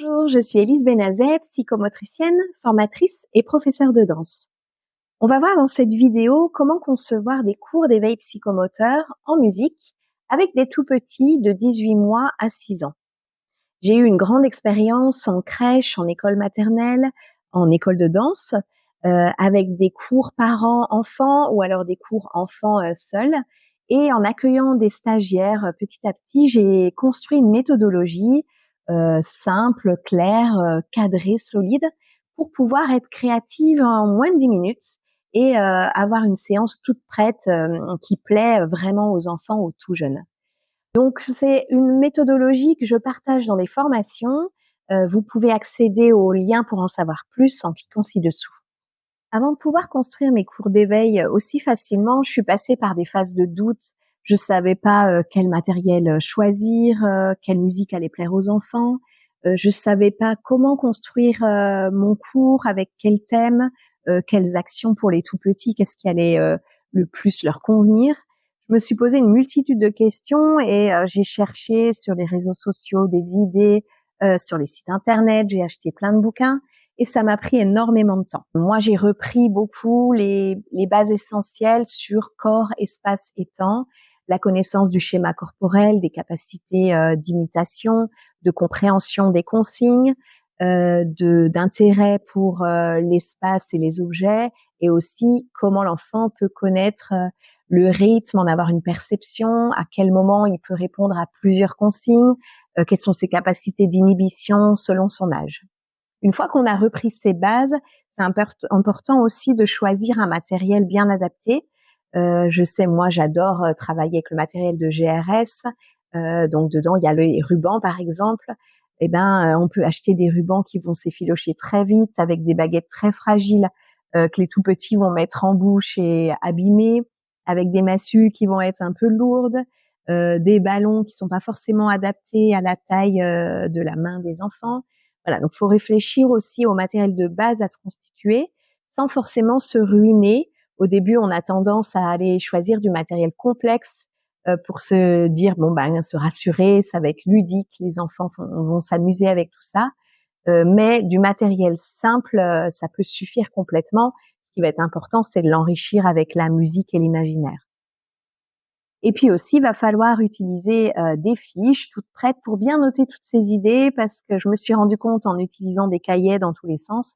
Bonjour, je suis Élise Benazet, psychomotricienne, formatrice et professeure de danse. On va voir dans cette vidéo comment concevoir des cours d'éveil psychomoteur en musique avec des tout petits de 18 mois à 6 ans. J'ai eu une grande expérience en crèche, en école maternelle, en école de danse, avec des cours parents-enfants ou alors des cours enfants seuls. Et en accueillant des stagiaires petit à petit, j'ai construit une méthodologie simple, claire, cadrée, solide pour pouvoir être créative en moins de 10 minutes et avoir une séance toute prête qui plaît vraiment aux enfants, aux tout jeunes. Donc, c'est une méthodologie que je partage dans des formations. Vous pouvez accéder aux liens pour en savoir plus en cliquant ci-dessous. Avant de pouvoir construire mes cours d'éveil aussi facilement, je suis passée par des phases de doute. Je savais pas quel matériel choisir, quelle musique allait plaire aux enfants. Je savais pas comment construire mon cours, avec quel thème, quelles actions pour les tout petits, qu'est-ce qui allait le plus leur convenir. Je me suis posé une multitude de questions et j'ai cherché sur les réseaux sociaux des idées, sur les sites internet, j'ai acheté plein de bouquins et ça m'a pris énormément de temps. Moi, j'ai repris beaucoup les bases essentielles sur corps, espace et temps, la connaissance du schéma corporel, des capacités d'imitation, de compréhension des consignes, d'intérêt pour l'espace et les objets, et aussi comment l'enfant peut connaître le rythme, en avoir une perception, à quel moment il peut répondre à plusieurs consignes, quelles sont ses capacités d'inhibition selon son âge. Une fois qu'on a repris ces bases, c'est important aussi de choisir un matériel bien adapté. Je sais, moi, j'adore travailler avec le matériel de GRS. Donc, dedans, il y a les rubans, par exemple. On peut acheter des rubans qui vont s'effilocher très vite avec des baguettes très fragiles que les tout petits vont mettre en bouche et abîmer, avec des massues qui vont être un peu lourdes, des ballons qui sont pas forcément adaptés à la taille de la main des enfants. Voilà, donc il faut réfléchir aussi au matériel de base à se constituer sans forcément se ruiner. Au début, on a tendance à aller choisir du matériel complexe pour se dire, se rassurer, ça va être ludique, les enfants vont s'amuser avec tout ça. Mais du matériel simple, ça peut suffire complètement. Ce qui va être important, c'est de l'enrichir avec la musique et l'imaginaire. Et puis aussi, il va falloir utiliser des fiches toutes prêtes pour bien noter toutes ces idées, parce que je me suis rendu compte en utilisant des cahiers dans tous les sens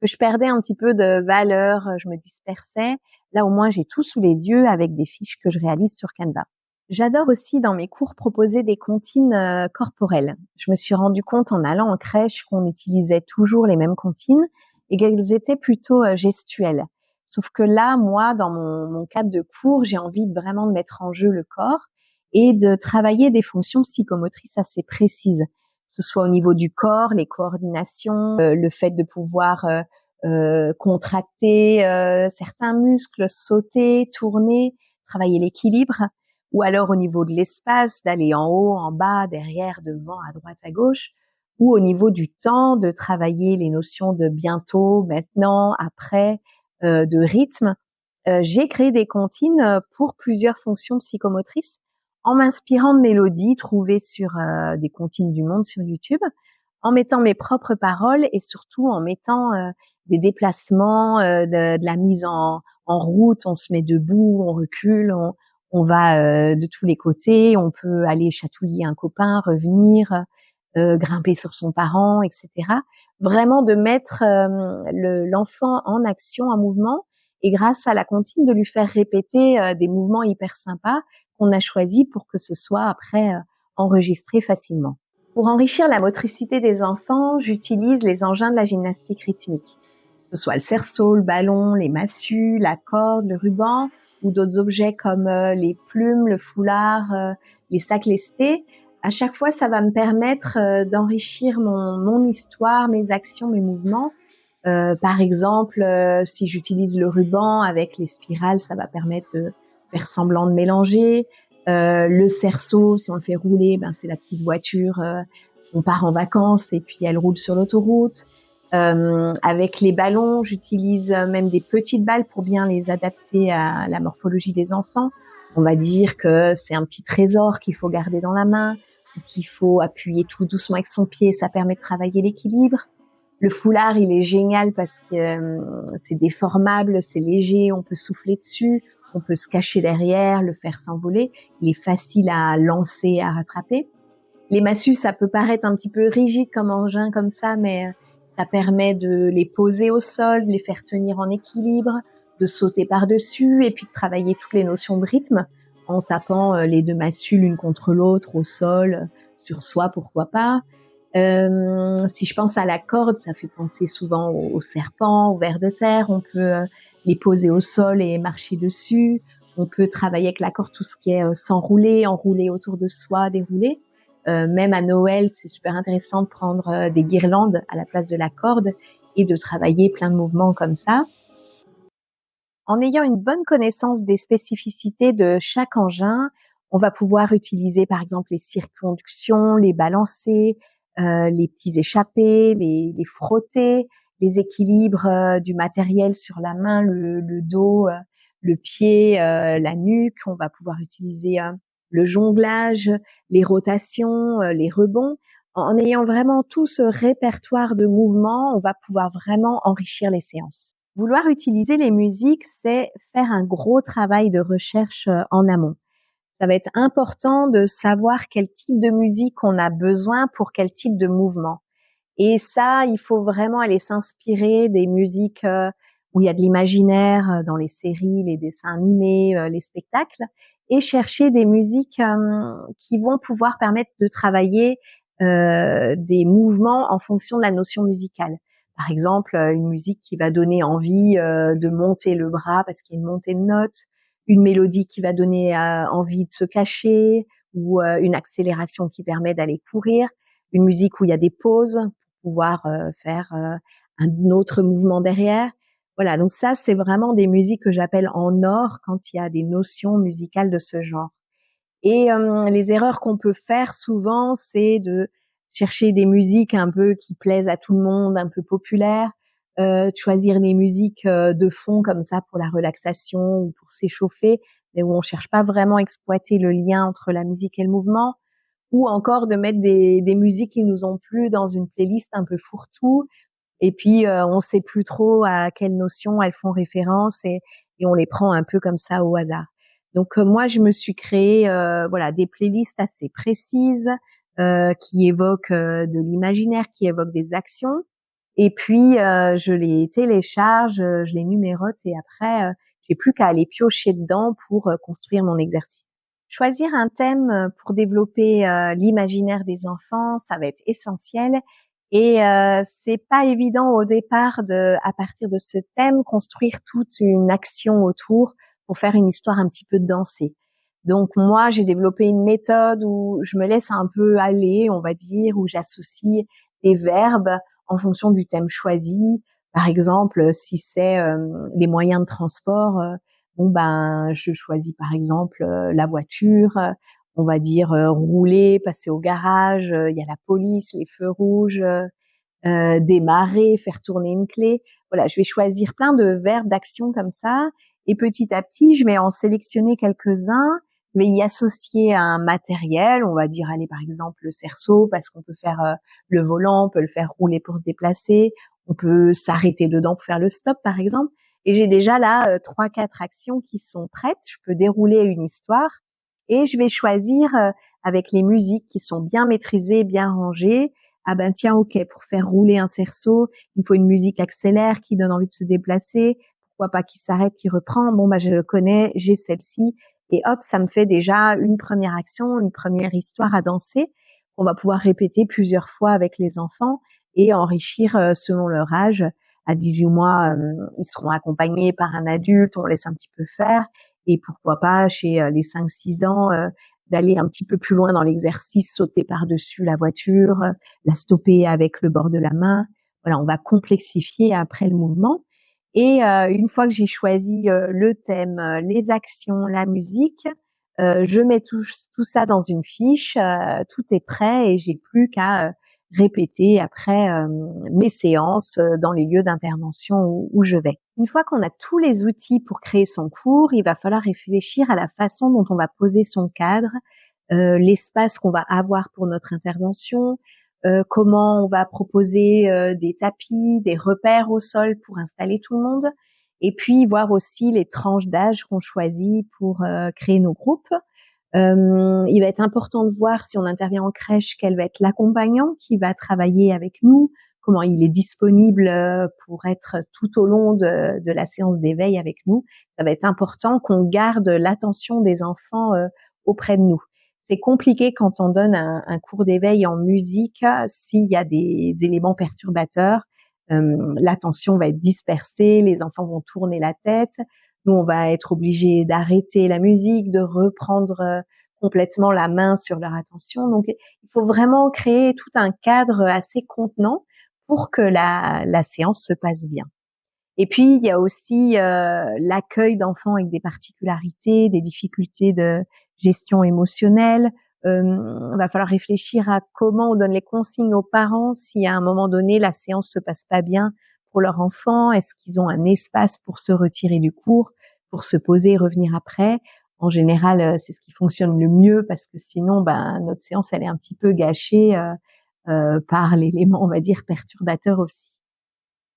que je perdais un petit peu de valeur, je me dispersais. Là, au moins, j'ai tout sous les yeux avec des fiches que je réalise sur Canva. J'adore aussi dans mes cours proposer des comptines corporelles. Je me suis rendu compte en allant en crèche qu'on utilisait toujours les mêmes comptines et qu'elles étaient plutôt gestuelles. Sauf que là, moi, dans mon cadre de cours, j'ai envie vraiment de mettre en jeu le corps et de travailler des fonctions psychomotrices assez précises, que ce soit au niveau du corps, les coordinations, le fait de pouvoir contracter certains muscles, sauter, tourner, travailler l'équilibre, ou alors au niveau de l'espace, d'aller en haut, en bas, derrière, devant, à droite, à gauche, ou au niveau du temps, de travailler les notions de bientôt, maintenant, après, de rythme. J'ai créé des comptines pour plusieurs fonctions psychomotrices en m'inspirant de mélodies trouvées sur des comptines du monde sur YouTube, en mettant mes propres paroles et surtout en mettant des déplacements, de la mise en route. On se met debout, on recule, on va de tous les côtés. On peut aller chatouiller un copain, revenir, grimper sur son parent, etc. Vraiment de mettre l'enfant en action, en mouvement, et grâce à la comptine de lui faire répéter des mouvements hyper sympas qu'on a choisis pour que ce soit après enregistré facilement. Pour enrichir la motricité des enfants, j'utilise les engins de la gymnastique rythmique, que ce soit le cerceau, le ballon, les massues, la corde, le ruban, ou d'autres objets comme les plumes, le foulard, les sacs lestés. À chaque fois, ça va me permettre d'enrichir mon histoire, mes actions, mes mouvements. Par exemple, si j'utilise le ruban avec les spirales, ça va permettre de faire semblant de mélanger. Le cerceau, si on le fait rouler, c'est la petite voiture. On part en vacances et puis elle roule sur l'autoroute. Avec les ballons, j'utilise même des petites balles pour bien les adapter à la morphologie des enfants. On va dire que c'est un petit trésor qu'il faut garder dans la main. Donc, il faut appuyer tout doucement avec son pied, ça permet de travailler l'équilibre. Le foulard, il est génial parce que c'est déformable, c'est léger, on peut souffler dessus, on peut se cacher derrière, le faire s'envoler. Il est facile à lancer, à rattraper. Les massues, ça peut paraître un petit peu rigide comme engin comme ça, mais ça permet de les poser au sol, de les faire tenir en équilibre, de sauter par-dessus et puis de travailler toutes les notions de rythme en tapant les deux massues l'une contre l'autre au sol, sur soi, pourquoi pas. Si je pense à la corde, ça fait penser souvent aux serpents, aux vers de terre. On peut les poser au sol et marcher dessus. On peut travailler avec la corde tout ce qui est s'enrouler, enrouler autour de soi, dérouler. Même à Noël, c'est super intéressant de prendre des guirlandes à la place de la corde et de travailler plein de mouvements comme ça. En ayant une bonne connaissance des spécificités de chaque engin, on va pouvoir utiliser par exemple les circonductions, les balancers, les petits échappés, les frotter, les équilibres du matériel sur la main, le dos, le pied, la nuque. On va pouvoir utiliser le jonglage, les rotations, les rebonds. En ayant vraiment tout ce répertoire de mouvements, on va pouvoir vraiment enrichir les séances. Vouloir utiliser les musiques, c'est faire un gros travail de recherche en amont. Ça va être important de savoir quel type de musique on a besoin pour quel type de mouvement. Et ça, il faut vraiment aller s'inspirer des musiques où il y a de l'imaginaire dans les séries, les dessins animés, les spectacles, et chercher des musiques qui vont pouvoir permettre de travailler des mouvements en fonction de la notion musicale. Par exemple, une musique qui va donner envie de monter le bras parce qu'il y a une montée de notes, une mélodie qui va donner envie de se cacher, ou une accélération qui permet d'aller courir, une musique où il y a des pauses pour pouvoir faire un autre mouvement derrière. Voilà, donc ça, c'est vraiment des musiques que j'appelle en or quand il y a des notions musicales de ce genre. Et les erreurs qu'on peut faire souvent, c'est de chercher des musiques un peu qui plaisent à tout le monde, un peu populaires, de choisir des musiques de fond comme ça pour la relaxation ou pour s'échauffer, mais où on cherche pas vraiment à exploiter le lien entre la musique et le mouvement, ou encore de mettre des musiques qui nous ont plu dans une playlist un peu fourre-tout, et puis on sait plus trop à quelles notions elles font référence, et on les prend un peu comme ça au hasard. Donc moi, je me suis créé voilà des playlists assez précises qui évoquent de l'imaginaire, qui évoquent des actions, et puis je les télécharge, je les numérote, et après j'ai plus qu'à aller piocher dedans pour construire mon exercice. Choisir un thème pour développer l'imaginaire des enfants, ça va être essentiel. Et c'est pas évident au départ de, à partir de ce thème, construire toute une action autour pour faire une histoire un petit peu dansée. Donc moi, j'ai développé une méthode où je me laisse un peu aller, on va dire, où j'associe des verbes en fonction du thème choisi. Par exemple, si c'est les moyens de transport, bon ben je choisis par exemple la voiture. On va dire rouler, passer au garage, il y a la police, les feux rouges, démarrer, faire tourner une clé. Voilà, je vais choisir plein de verbes d'action comme ça, et petit à petit, je vais en sélectionner quelques-uns, je vais y associer un matériel, on va dire, allez, par exemple, le cerceau, parce qu'on peut faire le volant, on peut le faire rouler pour se déplacer, on peut s'arrêter dedans pour faire le stop, par exemple. Et j'ai déjà là 3-4 actions qui sont prêtes, je peux dérouler une histoire, et je vais choisir avec les musiques qui sont bien maîtrisées, bien rangées. Ah ben tiens, ok, pour faire rouler un cerceau, il faut une musique accélère qui donne envie de se déplacer. Pourquoi pas qui s'arrête, qui reprend. Bon, bah je le connais, j'ai celle-ci. Et hop, ça me fait déjà une première action, une première histoire à danser qu'on va pouvoir répéter plusieurs fois avec les enfants et enrichir selon leur âge. À 18 mois, ils seront accompagnés par un adulte, on laisse un petit peu faire. Et pourquoi pas, chez les 5-6 ans, d'aller un petit peu plus loin dans l'exercice, sauter par-dessus la voiture, la stopper avec le bord de la main. Voilà, on va complexifier après le mouvement. Et une fois que j'ai choisi le thème, les actions, la musique, je mets tout ça dans une fiche, tout est prêt et j'ai plus qu'à répéter après mes séances dans les lieux d'intervention où je vais. Une fois qu'on a tous les outils pour créer son cours, il va falloir réfléchir à la façon dont on va poser son cadre, l'espace qu'on va avoir pour notre intervention, comment on va proposer des tapis, des repères au sol pour installer tout le monde, et puis voir aussi les tranches d'âge qu'on choisit pour créer nos groupes. Il va être important de voir si on intervient en crèche, quel va être l'accompagnant qui va travailler avec nous, comment il est disponible pour être tout au long de la séance d'éveil avec nous. Ça va être important qu'on garde l'attention des enfants auprès de nous. C'est compliqué quand on donne un cours d'éveil en musique s'il y a des éléments perturbateurs. L'attention va être dispersée, les enfants vont tourner la tête. Nous, on va être obligé d'arrêter la musique, de reprendre complètement la main sur leur attention. Donc, il faut vraiment créer tout un cadre assez contenant pour que la séance se passe bien. Et puis, il y a aussi l'accueil d'enfants avec des particularités, des difficultés de gestion émotionnelle. Il va falloir réfléchir à comment on donne les consignes aux parents si à un moment donné, la séance se passe pas bien pour leur enfant. Est-ce qu'ils ont un espace pour se retirer du cours, pour se poser et revenir après? En général, c'est ce qui fonctionne le mieux parce que sinon, notre séance, elle est un petit peu gâchée par l'élément, on va dire, perturbateur aussi.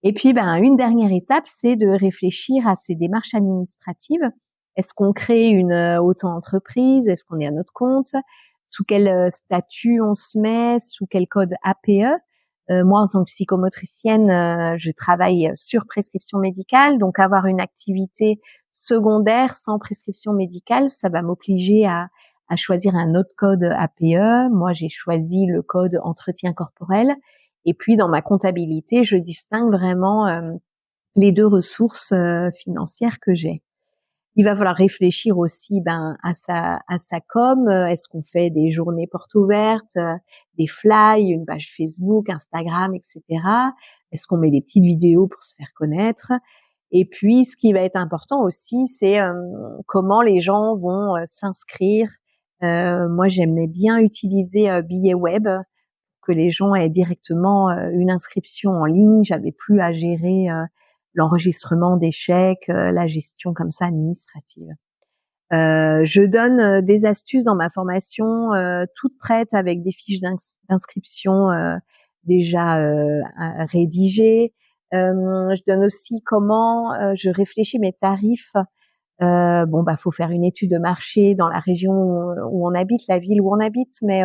Et puis, une dernière étape, c'est de réfléchir à ces démarches administratives. Est-ce qu'on crée une auto-entreprise? Est-ce qu'on est à notre compte? Sous quel statut on se met? Sous quel code APE? Moi, en tant que psychomotricienne, je travaille sur prescription médicale. Donc, avoir une activité secondaire sans prescription médicale, ça va m'obliger à choisir un autre code APE. Moi, j'ai choisi le code entretien corporel. Et puis, dans ma comptabilité, je distingue vraiment les deux ressources financières que j'ai. Il va falloir réfléchir aussi à sa com. Est-ce qu'on fait des journées portes ouvertes, des flyers, une page Facebook, Instagram, etc. Est-ce qu'on met des petites vidéos pour se faire connaître? Et puis, ce qui va être important aussi, c'est comment les gens vont s'inscrire. Moi, j'aimais bien utiliser billets web, que les gens aient directement une inscription en ligne. J'avais plus à gérer l'enregistrement des chèques, la gestion comme ça administrative. Je donne des astuces dans ma formation toutes prêtes avec des fiches d'inscription déjà rédigées. Je donne aussi comment je réfléchis mes tarifs. Faut faire une étude de marché dans la région où on habite, la ville où on habite, mais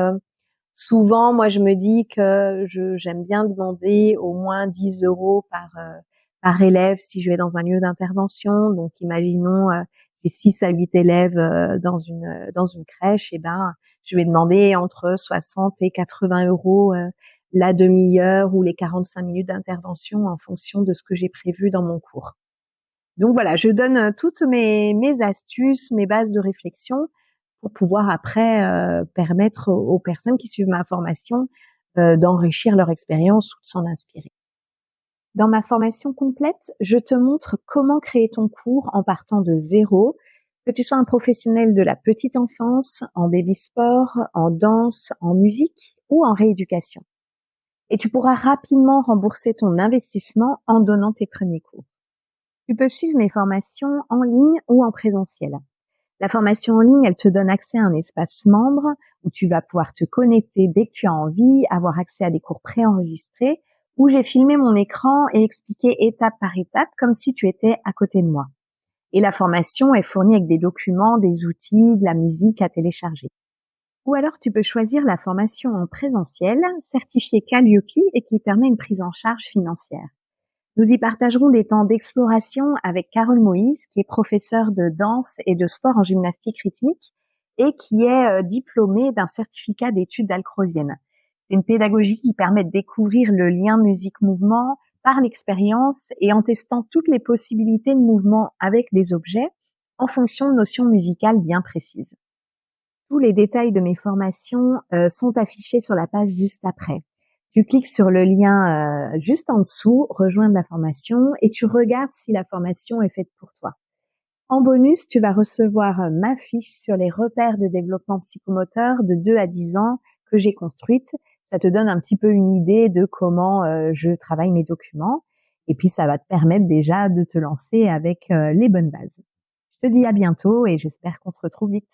souvent, moi, je me dis que j'aime bien demander au moins 10 € par élève si je vais dans un lieu d'intervention. Donc, imaginons j'ai 6 à 8 élèves dans une crèche, et je vais demander entre 60 et 80 € la demi-heure ou les 45 minutes d'intervention en fonction de ce que j'ai prévu dans mon cours. Donc voilà, je donne toutes mes astuces, mes bases de réflexion pour pouvoir après permettre aux personnes qui suivent ma formation d'enrichir leur expérience ou de s'en inspirer. Dans ma formation complète, je te montre comment créer ton cours en partant de zéro, que tu sois un professionnel de la petite enfance, en baby sport, en danse, en musique ou en rééducation. Et tu pourras rapidement rembourser ton investissement en donnant tes premiers cours. Tu peux suivre mes formations en ligne ou en présentiel. La formation en ligne, elle te donne accès à un espace membre où tu vas pouvoir te connecter dès que tu as envie, avoir accès à des cours préenregistrés où j'ai filmé mon écran et expliqué étape par étape comme si tu étais à côté de moi. Et la formation est fournie avec des documents, des outils, de la musique à télécharger. Ou alors tu peux choisir la formation en présentiel, certifiée Calliope et qui permet une prise en charge financière. Nous y partagerons des temps d'exploration avec Carole Moïse, qui est professeure de danse et de sport en gymnastique rythmique et qui est diplômée d'un certificat d'études dalcroziennes. C'est une pédagogie qui permet de découvrir le lien musique-mouvement par l'expérience et en testant toutes les possibilités de mouvement avec des objets en fonction de notions musicales bien précises. Tous les détails de mes formations sont affichés sur la page juste après. Tu cliques sur le lien juste en dessous, rejoindre la formation, et tu regardes si la formation est faite pour toi. En bonus, tu vas recevoir ma fiche sur les repères de développement psychomoteur de 2 à 10 ans que j'ai construite. Ça te donne un petit peu une idée de comment je travaille mes documents. Et puis, ça va te permettre déjà de te lancer avec les bonnes bases. Je te dis à bientôt et j'espère qu'on se retrouve vite.